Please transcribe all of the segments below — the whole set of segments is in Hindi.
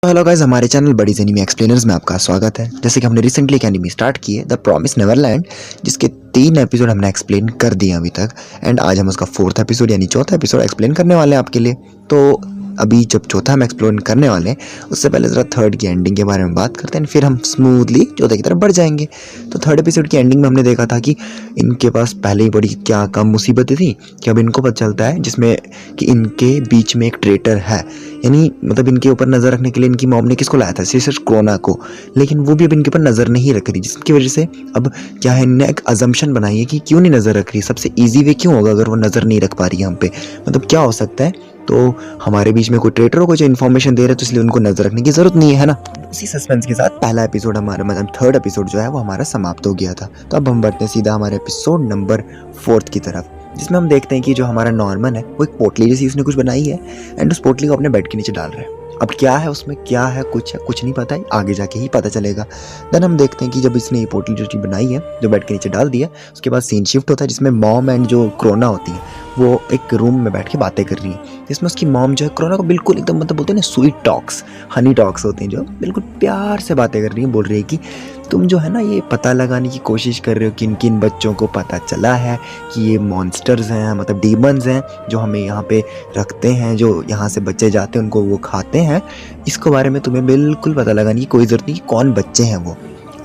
तो हेलो गाइस, हमारे चैनल बडीज एनिमी एक्सप्लेनर्स में आपका स्वागत है। जैसे कि हमने रिसेंटली एक एनिमी स्टार्ट की है द प्रॉमिस नेवरलैंड, जिसके 3 एपिसोड हमने एक्सप्लेन कर दिए अभी तक। एंड आज हम उसका 4th एपिसोड यानी चौथा एपिसोड एक्सप्लेन करने वाले हैं आपके लिए। तो अभी जब चौथा हम एक्सप्लोर करने वाले हैं, उससे पहले ज़रा थर्ड की एंडिंग के बारे में बात करते हैं, फिर हम स्मूथली चौथे की तरफ बढ़ जाएंगे। तो थर्ड एपिसोड की एंडिंग में हमने देखा था कि इनके पास पहले ही बड़ी क्या कम मुसीबतें थी कि अब इनको पता चलता है, जिसमें कि इनके बीच में एक ट्रेटर है। यानी मतलब इनके ऊपर नज़र रखने के लिए इनकी मॉम ने किसको लाया था? सिर्फ क्रोना को। लेकिन वो भी अब इनके ऊपर नज़र नहीं रख रही, जिसकी वजह से अब क्या है, इन्होंने एक अजम्पशन बनाई है कि क्यों नहीं नज़र रख रही। सबसे ईजी वे क्यों होगा अगर वो नज़र नहीं रख पा रही है हम पे? मतलब क्या हो सकता है? तो हमारे बीच में कोई ट्रेटर हो, कोई जो इन्फॉर्मेशन दे रहे हैं, तो इसलिए उनको नजर रखने की जरूरत नहीं है ना। उसी सस्पेंस के साथ पहला एपिसोड हमारा, मतलब थर्ड एपिसोड जो है वो हमारा समाप्त हो गया था। तो अब हम बढ़ते हैं सीधा हमारे एपिसोड नंबर 4 की तरफ, जिसमें हम देखते हैं कि जो हमारा नॉर्मन है वो एक पोटली जैसी उसने कुछ बनाई है एंड उस पोटली को अपने बेड के नीचे डाल रहा है। अब क्या है उसमें, क्या है, कुछ नहीं पता है, आगे जाके ही पता चलेगा। देन हम देखते हैं कि जब इसने ये पोटली जो चीज़ बनाई है, जो बेड के नीचे डाल दिया, उसके बाद सीन शिफ्ट होता है जिसमें मॉम एंड जो क्रोना होती है वो एक रूम में बैठ के बातें कर रही है, जिसमें उसकी मॉम जो है क्रोना को बिल्कुल एकदम, मतलब बोलते हैं ना स्वीट टॉक्स, हनी टॉक्स होते हैं, जो बिल्कुल प्यार से बातें कर रही है। बोल रही है कि तुम जो है ना ये पता लगाने की कोशिश कर रहे हो कि किन किन बच्चों को पता चला है कि ये मॉन्स्टर्स हैं, मतलब डीमंस हैं, जो हमें यहाँ पे रखते हैं, जो यहाँ से बच्चे जाते हैं उनको वो खाते हैं। इसको बारे में तुम्हें बिल्कुल पता लगाने की कोई ज़रूरत नहीं कि कौन बच्चे हैं वो।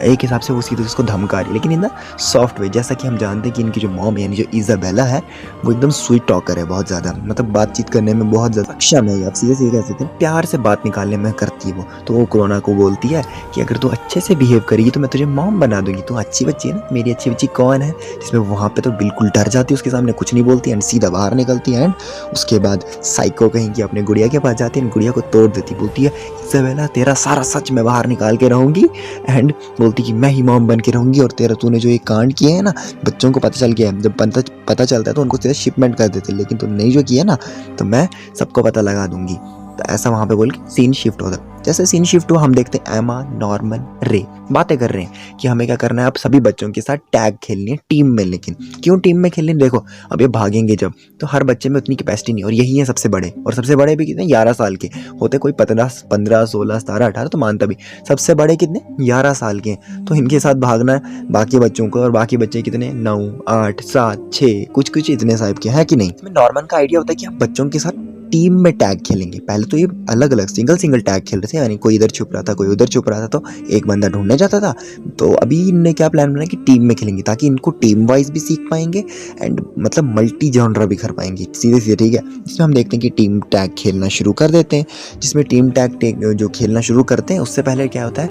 एक हिसाब से वो सीधे उसको धमका रही है, लेकिन इन द सॉफ्ट वे। जैसा कि हम जानते हैं कि इनकी जो मॉम यानी जो इज़ाबेला है वो एकदम स्वीट टॉकर है, बहुत ज़्यादा, मतलब बातचीत करने में बहुत ज़्यादा सक्षम है। आप सीधे सीधे कह सकते हैं प्यार से बात निकालने में करती है वो। तो वो क्रोना को बोलती है कि अगर तू अच्छे से बिहेव करेगी तो मैं तुझे मॉम बना दूंगी, तू अच्छी बच्ची है ना, मेरी अच्छी बच्ची कौन है? जिसमें वहाँ पे तो बिल्कुल डर जाती है, उसके सामने कुछ नहीं बोलती एंड सीधा बाहर निकलती है। एंड उसके बाद साइको कहीं की अपने गुड़िया के पास जाती है, गुड़िया को तोड़ देती, बोलती है इज़ाबेला तेरा सारा सच मैं बाहर निकाल के रहूँगी। एंड बोलती कि मैं ही मॉम बन के रहूँगी और तेरा तूने जो ये कांड किए हैं ना, बच्चों को पता चल गया है, जब पता चलता है तो उनको सीधे शिपमेंट कर देते, लेकिन तुमने जो किया ना तो मैं सबको पता लगा दूंगी। तो ऐसा वहाँ पे बोल के सीन शिफ्ट होता है। जैसे सीन शिफ्ट हुआ हम देखते हैं एमा, नॉर्मन, रे बातें कर रहे हैं कि हमें क्या करना है, अब सभी बच्चों के साथ टैग खेलनी है टीम में। लेकिन क्यों टीम में खेलनी? देखो अब ये भागेंगे जब, तो हर बच्चे में उतनी कैपेसिटी नहीं, और यही है सबसे बड़े, और सबसे बड़े भी कितने 11 साल के होते, कोई 15 16 17 18 तो मानता भी, सबसे बड़े कितने 11 साल के। तो इनके साथ भागना है बाकी बच्चों को, और बाकी बच्चे कितने 9 8 7 6 कुछ इतने साहिब के हैं कि नहीं। इसमें नॉर्मन का आइडिया होता है कि हम बच्चों के साथ टीम में टैग खेलेंगे। पहले तो ये अलग अलग सिंगल टैग खेल रहे थे, यानी कोई इधर छुप रहा था कोई उधर छुप रहा था, तो एक बंदा ढूंढने जाता था। तो अभी इनने क्या प्लान बनाया कि टीम में खेलेंगे, ताकि इनको टीम वाइज भी सीख पाएंगे एंड मतलब मल्टी जॉनरा भी कर पाएंगे सीधे सीधे, ठीक है। जिसमें हम देखते हैं कि टीम टैग खेलना शुरू कर देते हैं। जिसमें टीम टैग जो खेलना शुरू करते हैं, उससे पहले क्या होता है,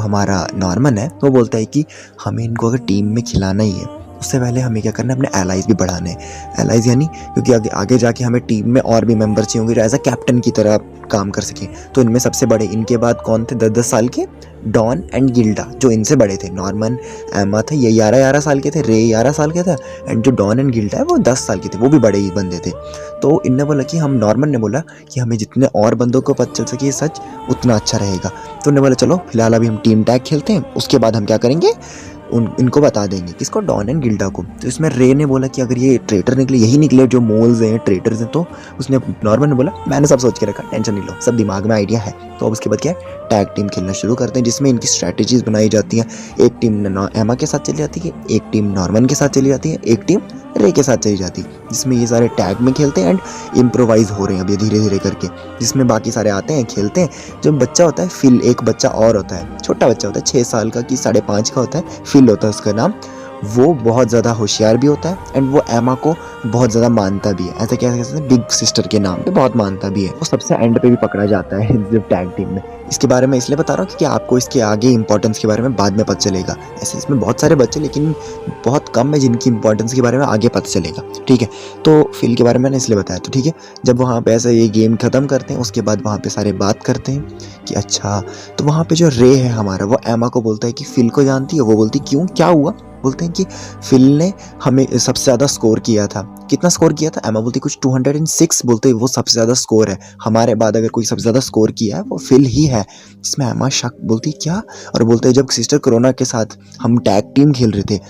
हमारा नॉर्मन है वो बोलता है कि हमें इनको अगर टीम में खिलाना ही है, उससे पहले हमें क्या करना है, अपने एलाइज भी बढ़ाने हैं। एलाइज यानी क्योंकि आगे जाके हमें टीम में और भी मेंबर चाहिए होंगे जो एज अ कैप्टन की तरह काम कर सकें। तो इनमें सबसे बड़े इनके बाद कौन थे? 10-10 साल के डॉन एंड गिल्डा, जो इनसे बड़े थे। नॉर्मन, एमा थे, ये 11-11 साल के थे, रे 11 साल के था, एंड जो डॉन एंड गिल्डा है वो 10 साल के थे, वो भी बड़े ही बंदे थे। तो इनने बोला कि हम, नॉर्मन ने बोला कि हमें जितने और बंदों को पता चल सके ये सच, उतना अच्छा रहेगा। तो उन्होंने बोला चलो फिलहाल अभी हम टीम टैग खेलते हैं, उसके बाद हम क्या करेंगे, इनको बता देंगे, किसको? डॉन एंड गिल्डा को। तो इसमें रे ने बोला कि अगर ये ट्रेटर निकले, यही निकले जो मोल्स हैं, ट्रेटर्स हैं, तो उसने, नॉर्मन ने बोला मैंने सब सोच के रखा, टेंशन नहीं लो, सब दिमाग में आइडिया है। तो अब उसके बाद क्या है, टैग टीम खेलना शुरू करते हैं, जिसमें इनकी स्ट्रैटेजीज बनाई जाती हैं। एक टीम एमा के साथ चली जाती है, एक टीम नॉर्मन के साथ चली जाती है, एक टीम रे के साथ चली जाती है, जिसमें ये सारे टैग में खेलते हैं एंड इम्प्रोवाइज हो रहे हैं अभी धीरे धीरे करके। जिसमें बाकी सारे आते हैं, खेलते हैं। जो बच्चा होता है फिल, एक बच्चा और होता है, छोटा बच्चा होता है 6 साल का कि 5.5 का होता है, फिल होता है उसका नाम। वो बहुत ज़्यादा होशियार भी होता है एंड वो एमा को बहुत ज़्यादा मानता भी है, ऐसा क्या कहते हैं, बिग सिस्टर के नाम पे बहुत मानता भी है। वो सबसे एंड पे भी पकड़ा जाता है जब टैग टीम में। इसके बारे में इसलिए बता रहा हूँ क्योंकि आपको इसके आगे इंपॉर्टेंस के बारे में बाद में पता चलेगा। ऐसे इसमें बहुत सारे बच्चे, लेकिन बहुत कम है जिनकी इंपॉर्टेंस के बारे में आगे पता चलेगा, ठीक है। तो फिल के बारे में मैंने इसलिए बताया, तो ठीक है। जब वहाँ पे ऐसा ये गेम ख़त्म करते हैं, उसके बाद वहाँ पे सारे बात करते हैं कि अच्छा, तो वहाँ पे जो रे है हमारा, वो एमा को बोलता है कि फिल को जानती है। वो बोलती क्यों, क्या हुआ? बोलते हैं कि फिल ने हमें सबसे ज़्यादा स्कोर किया था। कितना स्कोर किया था? एमा बोलती कुछ 206, बोलते वो सबसे ज़्यादा स्कोर है, हमारे बाद अगर कोई सबसे ज़्यादा स्कोर किया है वो फिल ही है। जिसमें एमा शक बोलती क्या, और बोलते हैं जब सिस्टर कोरोना के साथ हम टैग टीम खेल रहे थे,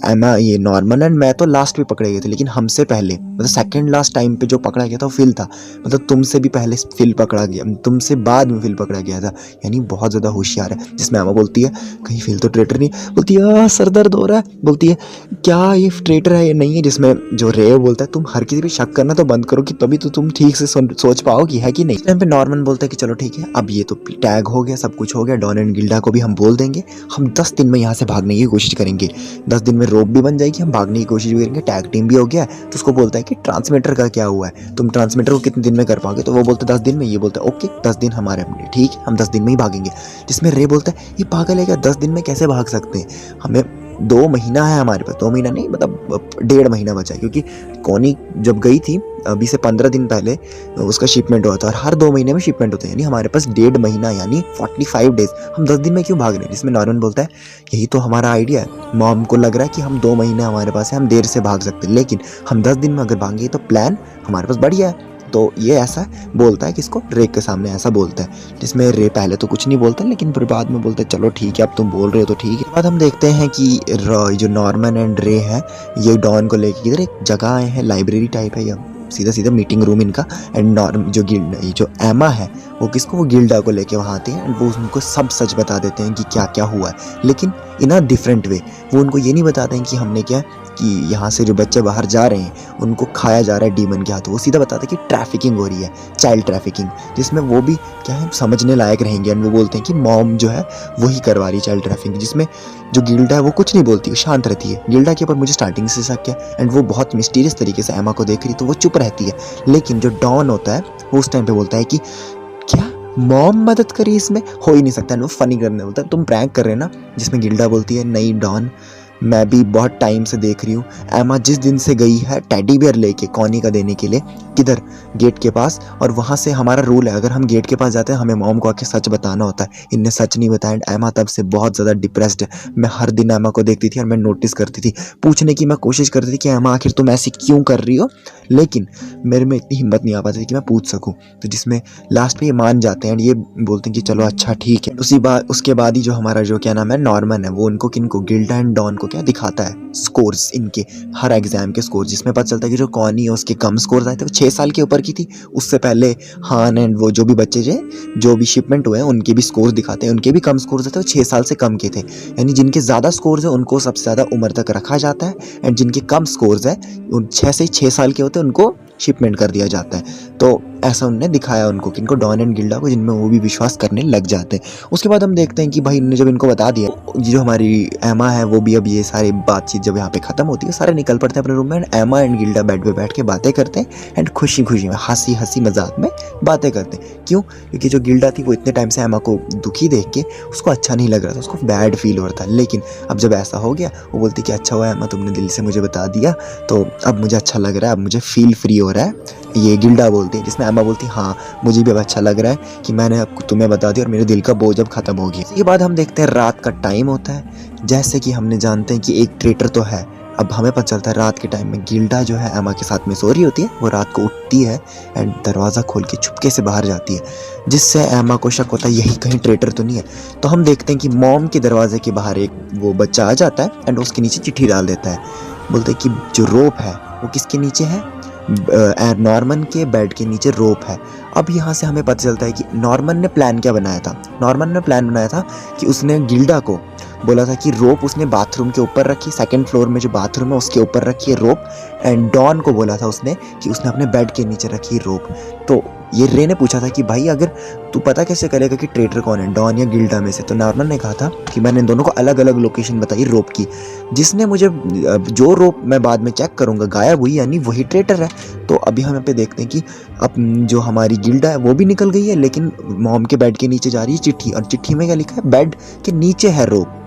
एमा ये नॉर्मन एंड मैं तो लास्ट पे पकड़े गए थे, लेकिन हमसे पहले मतलब सेकंड लास्ट टाइम पे जो पकड़ा गया था वो फिल था। मतलब तुमसे भी पहले फिल पकड़ा गया, तुमसे बाद में फिल पकड़ा गया था, यानी बहुत ज़्यादा होशियार है। जिसमें एमा बोलती है कहीं फिल तो ट्रेटर नहीं, बोलती है सर दर्द हो रहा है, बोलती है क्या ये ट्रेटर है या नहीं है। जिसमें जो रे बोलता है तुम हर किसी पे शक करना तो बंद करो कि तभी तो तुम ठीक से सोच पाओगी है कि नहीं। इस टाइम पे नॉर्मन बोलता है कि चलो ठीक है, अब ये तो टैग हो गया, सब कुछ हो गया, डॉन एंड गिल्डा को भी हम बोल देंगे, हम 10 दिन में यहाँ से भागने की कोशिश करेंगे, 10 दिन में रोप भी बन जाएगी, हम भागने की कोशिश भी करेंगे, टैग टीम भी हो गया। तो उसको बोलता है कि ट्रांसमीटर का क्या हुआ है, तुम ट्रांसमीटर को कितने दिन में कर पाओगे? तो वो बोलते 10 दिन में, ये बोलता है ओके 10 दिन हमारे अपने, ठीक है हम 10 दिन में ही भागेंगे। जिसमें रे बोलता है ये पागल है क्या, 10 दिन में कैसे भाग सकते हैं, हमें 2 महीना है हमारे पास, 2 महीना नहीं मतलब 1.5 महीना बचा है, क्योंकि कॉनी जब गई थी अभी से 15 दिन पहले उसका शिपमेंट हुआ था, और हर 2 महीने में शिपमेंट होता है, यानी हमारे पास 1.5 महीना यानी 45 डेज, हम 10 दिन में क्यों भाग रहे हैं। जिसमें नॉर्मन बोलता है यही तो हमारा आइडिया है, मॉम को लग रहा है कि हम 2 महीने हमारे पास है, हम देर से भाग सकते हैं, लेकिन हम 10 दिन में अगर भागेंगे तो प्लान हमारे पास बढ़िया है। तो ये ऐसा बोलता है, किसको, रे के सामने ऐसा बोलता है। जिसमें रे पहले तो कुछ नहीं बोलता, लेकिन फिर बाद में बोलते हैं चलो ठीक है अब तुम बोल रहे हो तो ठीक है। बाद हम देखते हैं कि जो नॉर्मन एंड रे है ये डॉन को लेके इधर एक जगह आए हैं, लाइब्रेरी टाइप है या सीधा सीधा मीटिंग रूम इनका। एंड जो एमा है वो किसको, वो गिल्डा को लेके वहाँ आते हैं, एंड वो उनको सब सच बता देते हैं कि क्या क्या हुआ है, लेकिन इन अ डिफरेंट वे। वो उनको ये नहीं बताते हैं कि हमने क्या, कि यहाँ से जो बच्चे बाहर जा रहे हैं उनको खाया जा रहा है डीमन के हाथों, वो सीधा बताते हैं कि ट्रैफिकिंग हो रही है, चाइल्ड ट्रैफिकिंग। जिसमें वो भी क्या है समझने लायक रहेंगे, एंड वो बोलते हैं कि मॉम जो है वही करवा रही है चाइल्ड ट्रैफिकिंग। जिसमें जो गिल्डा है वो कुछ नहीं बोलती, वो शांत रहती है। गिल्डा के ऊपर मुझे स्टार्टिंग से शक है, एंड वो बहुत मिस्टीरियस तरीके से एमा को देख रही तो वो चुप रहती है। लेकिन जो डॉन होता है वो उस टाइम पे बोलता है कि क्या मॉम मदद करी, इसमें हो ही नहीं सकता, वो फनी करने बोलता है तुम प्रैंक कर रहे हैं ना। जिसमें गिल्डा बोलती है नहीं डॉन, मैं भी बहुत टाइम से देख रही हूँ, एमा जिस दिन से गई है टेडी बियर लेके कॉनी का देने के लिए, किधर, गेट के पास, और वहाँ से हमारा रूल है अगर हम गेट के पास जाते हैं हमें मॉम को आके सच बताना होता है। इनने सच नहीं बताया, एमा तब से बहुत ज़्यादा डिप्रेस्ड है। मैं हर दिन एमा को देखती थी और मैं नोटिस करती थी, पूछने की मैं कोशिश करती थी कि एमा आखिर तुम ऐसी क्यों कर रही हो, लेकिन मेरे में इतनी हिम्मत नहीं आ पाती थी कि मैं पूछ सकूं। तो जिसमें लास्ट में ये मान जाते हैं, ये बोलते हैं कि चलो अच्छा ठीक है। उसके बाद ही जो हमारा जो क्या नाम है नॉर्मन है, वो उनको किनको, गिल्डा एंड डॉन को क्या दिखाता है, स्कोर्स इनके हर एग्जाम के स्कोर। जिसमें पता चलता है कि जो कॉनी है उसके कम स्कोर आए थे, वो 6 साल के ऊपर की थी। उससे पहले हान एंड वो जो भी बच्चे जो भी शिपमेंट हुए हैं उनके भी स्कोर दिखाते हैं, उनके भी कम स्कोर थे, वो 6 साल से कम के थे। यानी जिनके ज़्यादा स्कोर है उनको सबसे ज़्यादा उम्र तक रखा जाता है, एंड जिनके कम स्कोर है उन 6 से 6 साल के होते हैं उनको शिपमेंट कर दिया जाता है। तो ऐसा उन्होंने दिखाया उनको, किनको, डॉन एंड गिल्डा को, जिनमें वो भी विश्वास करने लग जाते हैं। उसके बाद हम देखते हैं कि भाई ने जब इनको बता दिया, जो हमारी एमा है वो भी अब ये सारी बातचीत जब यहाँ पे खत्म होती है सारे निकल पड़ते हैं अपने रूम में, एंड एमा एंड गिल्डा बेड पे बैठ के बातें करते हैं, एंड खुशी खुशी में हंसी हंसी मजाक में बातें करते हैं। क्यों? क्योंकि जो गिल्डा थी वो इतने टाइम से एमा को दुखी देख के उसको अच्छा नहीं लग रहा था, उसको बैड फील हो रहा था। लेकिन अब जब ऐसा हो गया वो बोलती कि अच्छा हुआ एमा तुमने दिल से मुझे बता दिया, तो अब मुझे अच्छा लग रहा है, अब मुझे फील फ्री हो रहा है, ये गिल्डा बोलती है। जिसमें एमा बोलती हाँ मुझे भी अब अच्छा लग रहा है कि मैंने अब तुम्हें बता दिया और मेरे दिल का बोझ अब खत्म हो गया। इसके बाद हम देखते हैं रात का टाइम होता है, जैसे कि हमने जानते हैं कि एक ट्रेटर तो है। अब हमें पता चलता है रात के टाइम में गिल्डा जो है एमा के साथ में सो रही होती है, वो रात को उठती है एंड दरवाज़ा खोल के चुपके से बाहर जाती है, जिससे एमा को शक होता है यही कहीं ट्रेटर तो नहीं है। तो हम देखते हैं कि मॉम के दरवाजे के बाहर एक वो बच्चा आ जाता है एंड उसके नीचे चिट्ठी डाल देता है। बोलते हैं कि जो रोप है वो किसके नीचे है, नॉर्मन के बेड के नीचे रोप है। अब यहाँ से हमें पता चलता है कि नॉर्मन ने प्लान क्या बनाया था। नॉर्मन ने प्लान बनाया था कि उसने गिल्डा को बोला था कि रोप उसने बाथरूम के ऊपर रखी, सेकंड फ्लोर में जो बाथरूम है उसके ऊपर रखी है रोप, एंड डॉन को बोला था उसने कि उसने अपने बेड के नीचे रखी रोप। तो ये रे ने पूछा था कि भाई अगर तू पता कैसे करेगा कि ट्रेटर कौन है, डॉन या गिल्डा में से। तो नॉर्मन ने कहा था कि मैंने इन दोनों को अलग अलग लोकेशन बताई रोप की, जिसने मुझे जो रोप मैं बाद में चेक करूंगा गायब हुई, यानी वही ट्रेटर है। तो अभी हम यहाँ पे देखते हैं कि अब जो हमारी गिल्डा है वो भी निकल गई है, लेकिन मॉम के बेड के नीचे जा रही है चिट्ठी, और चिट्ठी में क्या लिखा है, बेड के नीचे है रोप।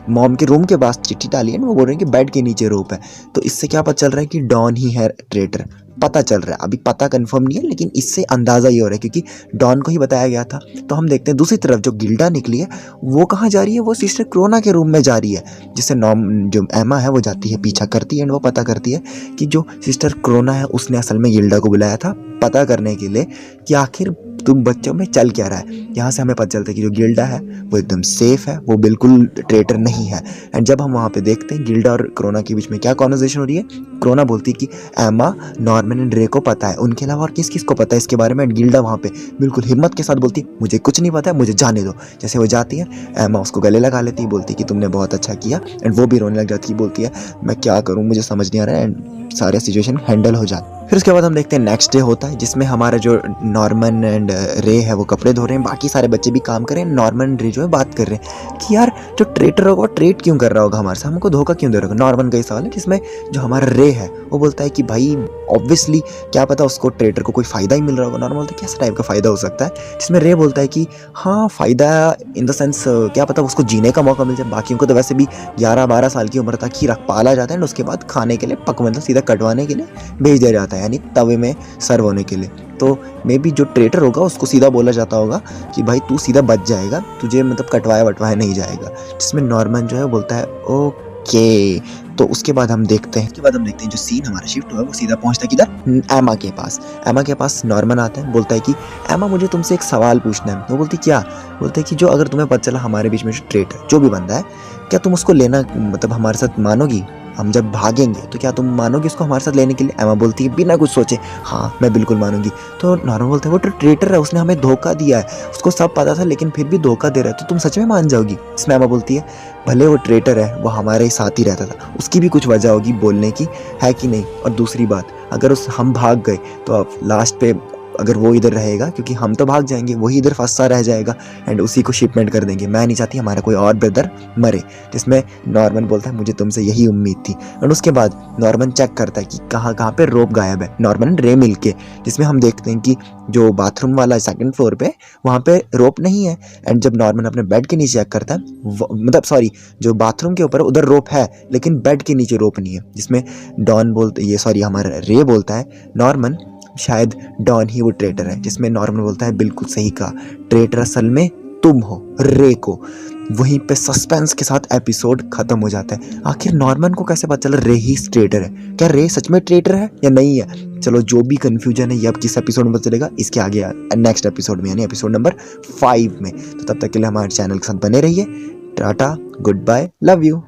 मॉम के रूम के पास चिट्ठी डाली है, वो बोल रहे हैं कि बेड के नीचे रोप है। तो इससे क्या पता चल रहा है कि डॉन ही है ट्रेटर, पता चल रहा है। अभी पता कंफर्म नहीं है, लेकिन इससे अंदाज़ा ये हो रहा है क्योंकि डॉन को ही बताया गया था। तो हम देखते हैं दूसरी तरफ जो गिल्डा निकली है वो कहाँ जा रही है, वो सिस्टर क्रोना के रूम में जा रही है, जिससे जो एमा है वो जाती है, पीछा करती है एंड वो पता करती है कि जो सिस्टर क्रोना है उसने असल में गिल्डा को बुलाया था पता करने के लिए कि आखिर तुम बच्चों में चल क्या रहा है। यहाँ से हमें पता चलता है कि जो गिल्डा है वो एकदम सेफ है, वो बिल्कुल ट्रेटर नहीं है। एंड जब हम वहाँ पे देखते हैं गिल्डा और क्रोना के बीच में क्या कॉन्वर्सेशन हो रही है, क्रोना बोलती है कि एमा, नॉर्मन एंड रे को पता है, उनके अलावा और किस किस को पता है इसके बारे में। एंड गिल्डा वहाँ पे बिल्कुल हिम्मत के साथ बोलती है मुझे कुछ नहीं पता है, मुझे जाने दो। जैसे वो जाती है एमा उसको गले लगा लेती है, बोलती है कि तुमने बहुत अच्छा किया। एंड वो भी रोने लग जाती है, बोलती है मैं क्या करूँ, मुझे समझ नहीं आ रहा है। एंड सारे सिचुएशन हैंडल हो जाती है। फिर उसके बाद हम देखते हैं नेक्स्ट डे होता है, जिसमें हमारा जो नॉर्मन एंड रे है वो कपड़े धो रहे हैं, बाकी सारे बच्चे भी काम कर रहे हैं। नॉर्मन एंड रे जो है बात कर रहे हैं कि यार जो ट्रेटर होगा वो ट्रेड क्यों कर रहा होगा हमारे साथ, हमको धोखा क्यों दे रहा होगा। नॉर्मन का ही सवाल है, जिसमें जो हमारा रे है वो बोलता है कि भाई ऑब्वियसली क्या पता उसको ट्रेटर को कोई फ़ायदा ही मिल रहा होगा। नॉर्मन बोलता है कैसा टाइप का फ़ायदा हो सकता है, जिसमें रे बोलता है कि हाँ फ़ायदा इन द सेंस क्या पता उसको जीने का मौका मिल जाए। बाकियों को तो वैसे भी 11-12 साल की उम्र तक ही पाला जाता है एंड उसके बाद खाने के लिए मतलब सीधा कटवाने के लिए भेज दिया जाता है, यानी तवे में सर्व होने के लिए। तो मे बी जो ट्रेटर होगा उसको सीधा बोला जाता होगा कि भाई तू सीधा बच जाएगा, तुझे मतलब कटवाया वटवाया नहीं जाएगा। जिसमें नॉर्मन जो है बोलता है ओके। तो उसके बाद हम देखते हैं जो सीन हमारा शिफ्ट हुआ है वो सीधा पहुंचता है किधर, एमा के पास। एमा के पास नॉर्मन आता है, बोलता है कि एमा मुझे तुमसे एक सवाल पूछना है। वो बोलती क्या, बोलते हैं कि जो अगर तुम्हें पता चला हमारे बीच में जो ट्रेटर जो भी बंदा है, क्या तुम उसको लेना मतलब हमारे साथ मानोगी, हम जब भागेंगे तो क्या तुम मानोगी उसको हमारे साथ लेने के लिए। एमा बोलती है बिना कुछ सोचे हाँ मैं बिल्कुल मानूंगी। तो नॉर्मन बोलता है वो तो ट्रेटर है, उसने हमें धोखा दिया है, उसको सब पता था लेकिन फिर भी धोखा दे रहा है, तो तुम सच में मान जाओगी। इसमें एमा बोलती है भले वो ट्रेटर है, वो हमारे साथ ही रहता था, उसकी भी कुछ वजह होगी बोलने की, है कि नहीं। और दूसरी बात, अगर हम भाग गए तो अब लास्ट पे अगर वो इधर रहेगा, क्योंकि हम तो भाग जाएंगे, वही इधर फंसा रह जाएगा एंड उसी को शिपमेंट कर देंगे। मैं नहीं चाहती हमारा कोई और ब्रदर मरे। जिसमें नॉर्मन बोलता है मुझे तुमसे यही उम्मीद थी। और उसके बाद नॉर्मन चेक करता है कि कहाँ कहाँ पे रोप गायब है, नॉर्मन एंड रे मिल के। जिसमें हम देखते हैं कि जो बाथरूम वाला 2nd फ्लोर पे वहाँ पे रोप नहीं है। एंड जब नॉर्मन अपने बेड के नीचे चेक करता है, मतलब सॉरी जो बाथरूम के ऊपर उधर रोप है लेकिन बेड के नीचे रोप नहीं है। जिसमें हमारा रे बोलता है नॉर्मन शायद डॉन ही वो ट्रेटर है। जिसमें नॉर्मन बोलता है बिल्कुल सही कहा, ट्रेटर असल में तुम हो, रे को। वहीं पे सस्पेंस के साथ एपिसोड खत्म हो जाता है। आखिर नॉर्मन को कैसे पता चला रे ही ट्रेटर है, क्या रे सच में ट्रेटर है या नहीं है। चलो जो भी कंफ्यूजन है ये अब किस एपिसोड में पता चलेगा, इसके आगे नेक्स्ट एपिसोड में, यानी एपिसोड नंबर 5 में। तो तब तक के लिए हमारे चैनल के साथ बने रहिए। Tata, goodbye, love you.